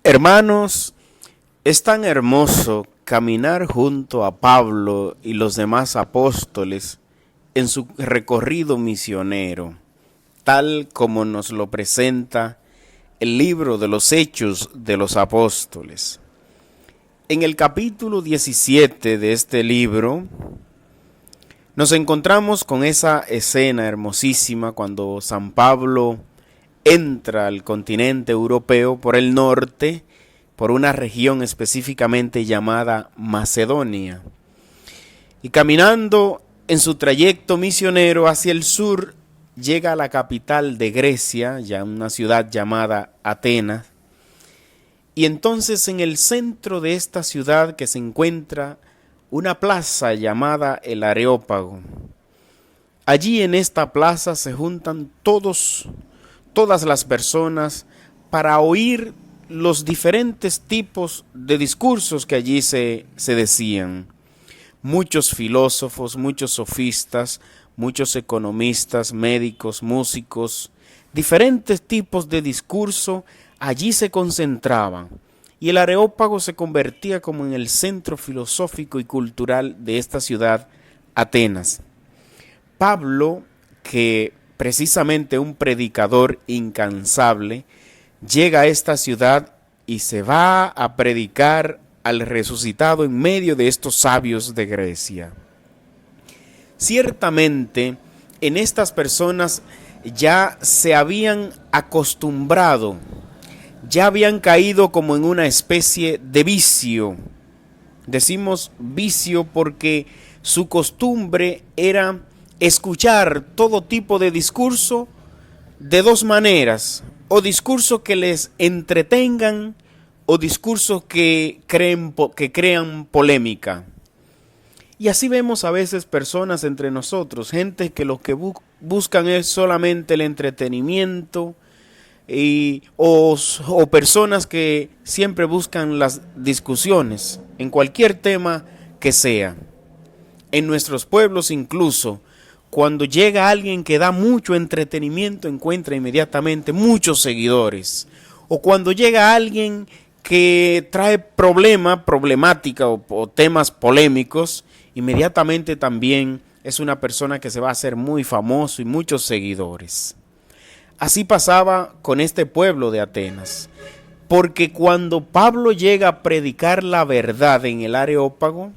Hermanos, es tan hermoso caminar junto a Pablo y los demás apóstoles en su recorrido misionero, tal como nos lo presenta el libro de los Hechos de los Apóstoles. En el capítulo 17 de este libro nos encontramos con esa escena hermosísima cuando San Pablo entra al continente europeo por el norte, por una región específicamente llamada Macedonia. Y caminando en su trayecto misionero hacia el sur, llega a la capital de Grecia, ya una ciudad llamada Atenas. Y entonces en el centro de esta ciudad que se encuentra una plaza llamada el Areópago. Allí en esta plaza se juntan todas las personas para oír los diferentes tipos de discursos que allí se decían. Muchos filósofos, muchos sofistas, muchos economistas, médicos, músicos, diferentes tipos de discurso allí se concentraban. Y el Areópago se convertía como en el centro filosófico y cultural de esta ciudad, Atenas. Pablo, que precisamente un predicador incansable, llega a esta ciudad y se va a predicar al resucitado en medio de estos sabios de Grecia. Ciertamente, en estas personas ya se habían acostumbrado, ya habían caído como en una especie de vicio. Decimos vicio porque su costumbre era escuchar todo tipo de discurso de dos maneras, o discursos que les entretengan o discursos que crean polémica. Y así vemos a veces personas entre nosotros, gente que lo que buscan es solamente el entretenimiento, o personas que siempre buscan las discusiones en cualquier tema que sea. En nuestros pueblos incluso, cuando llega alguien que da mucho entretenimiento, encuentra inmediatamente muchos seguidores. O cuando llega alguien que trae problemática o temas polémicos, inmediatamente también es una persona que se va a hacer muy famoso y muchos seguidores. Así pasaba con este pueblo de Atenas, porque cuando Pablo llega a predicar la verdad en el Areópago,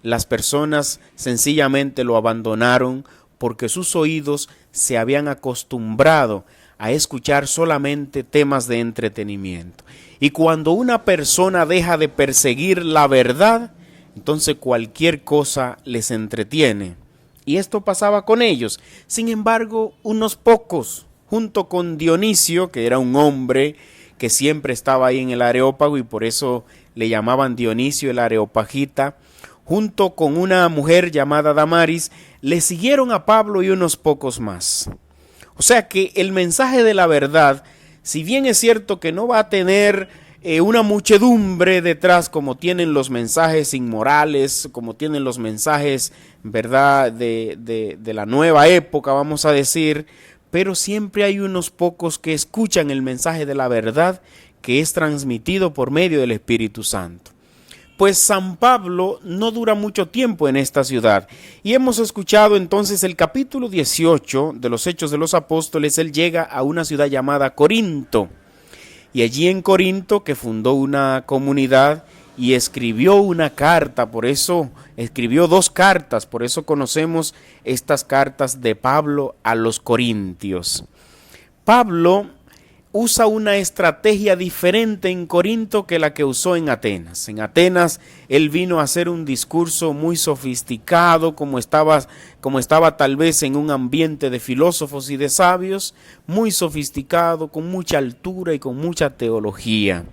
las personas sencillamente lo abandonaron porque sus oídos se habían acostumbrado a escuchar solamente temas de entretenimiento. Y cuando una persona deja de perseguir la verdad, entonces cualquier cosa les entretiene. Y esto pasaba con ellos. Sin embargo, unos pocos, junto con Dionisio, que era un hombre que siempre estaba ahí en el Areópago y por eso le llamaban Dionisio el Areopagita, junto con una mujer llamada Damaris, le siguieron a Pablo y unos pocos más. O sea que el mensaje de la verdad, si bien es cierto que no va a tener una muchedumbre detrás como tienen los mensajes inmorales, como tienen los mensajes, ¿verdad?, de la nueva época, vamos a decir, pero siempre hay unos pocos que escuchan el mensaje de la verdad que es transmitido por medio del Espíritu Santo. Pues San Pablo no dura mucho tiempo en esta ciudad y hemos escuchado entonces el capítulo 18 de los Hechos de los Apóstoles. Él llega a una ciudad llamada Corinto y allí en Corinto que fundó una comunidad y escribió una carta, por eso escribió dos cartas, por eso conocemos estas cartas de Pablo a los Corintios. Pablo usa una estrategia diferente en Corinto que la que usó en Atenas. En Atenas él vino a hacer un discurso muy sofisticado, como estaba tal vez en un ambiente de filósofos y de sabios, muy sofisticado, con mucha altura y con mucha teología.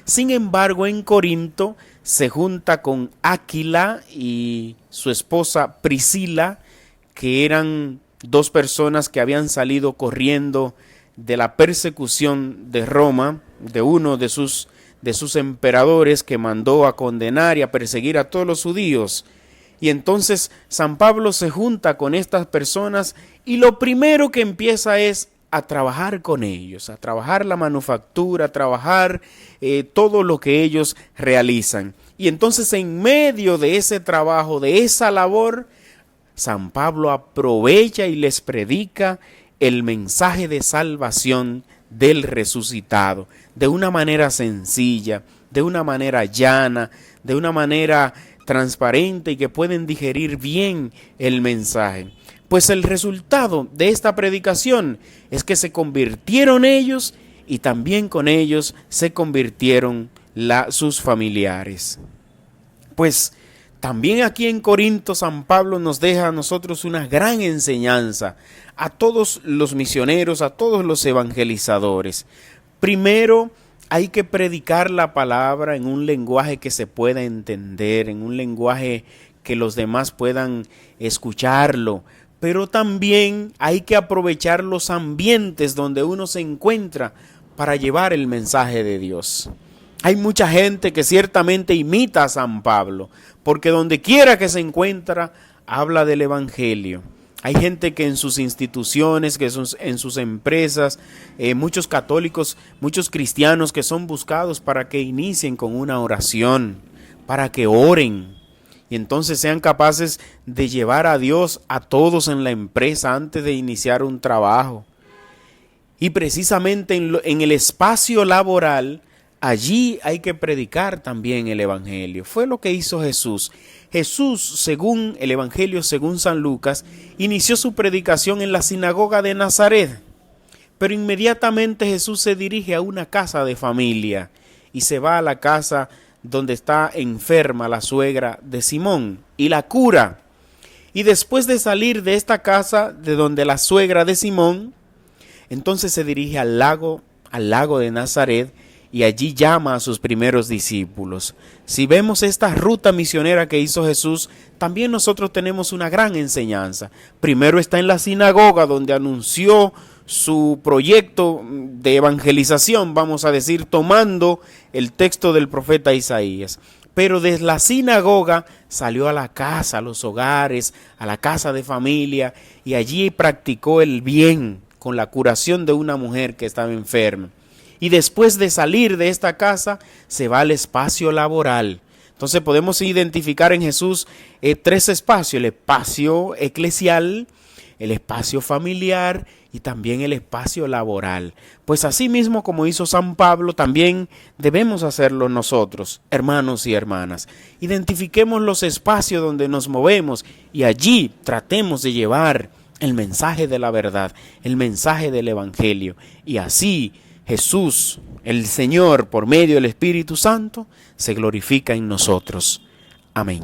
Sin embargo, en Corinto se junta con Áquila y su esposa Priscila, que eran dos personas que habían salido corriendo de la persecución de Roma, de uno de sus emperadores que mandó a condenar y a perseguir a todos los judíos. Y entonces San Pablo se junta con estas personas y lo primero que empieza es a trabajar con ellos, a trabajar la manufactura, a trabajar todo lo que ellos realizan. Y entonces en medio de ese trabajo, de esa labor, San Pablo aprovecha y les predica el mensaje de salvación del resucitado, de una manera sencilla, de una manera llana, de una manera transparente y que pueden digerir bien el mensaje. Pues el resultado de esta predicación es que se convirtieron ellos y también con ellos se convirtieron sus familiares. Pues también aquí en Corinto San Pablo nos deja a nosotros una gran enseñanza a todos los misioneros, a todos los evangelizadores. Primero, hay que predicar la palabra en un lenguaje que se pueda entender, en un lenguaje que los demás puedan escucharlo, pero también hay que aprovechar los ambientes donde uno se encuentra para llevar el mensaje de Dios. Hay mucha gente que ciertamente imita a San Pablo, porque donde quiera que se encuentra, habla del Evangelio. Hay gente que en sus instituciones, que en sus empresas, muchos católicos, muchos cristianos que son buscados para que inicien con una oración, para que oren y entonces sean capaces de llevar a Dios a todos en la empresa antes de iniciar un trabajo. Y precisamente en el espacio laboral, allí hay que predicar también el Evangelio. Fue lo que hizo Jesús. Jesús, según el Evangelio, según San Lucas, inició su predicación en la sinagoga de Nazaret. Pero inmediatamente Jesús se dirige a una casa de familia y se va a la casa donde está enferma la suegra de Simón y la cura. Y después de salir de esta casa de donde la suegra de Simón, entonces se dirige al lago de Nazaret y allí llama a sus primeros discípulos. Si vemos esta ruta misionera que hizo Jesús, también nosotros tenemos una gran enseñanza. Primero está en la sinagoga donde anunció su proyecto de evangelización, vamos a decir, tomando el texto del profeta Isaías. Pero desde la sinagoga salió a la casa, a los hogares, a la casa de familia y allí practicó el bien con la curación de una mujer que estaba enferma. Y después de salir de esta casa, se va al espacio laboral. Entonces podemos identificar en Jesús tres espacios: el espacio eclesial, el espacio familiar y también el espacio laboral. Pues así mismo como hizo San Pablo, también debemos hacerlo nosotros, hermanos y hermanas. Identifiquemos los espacios donde nos movemos y allí tratemos de llevar el mensaje de la verdad, el mensaje del Evangelio. Y así Jesús, el Señor, por medio del Espíritu Santo, se glorifica en nosotros. Amén.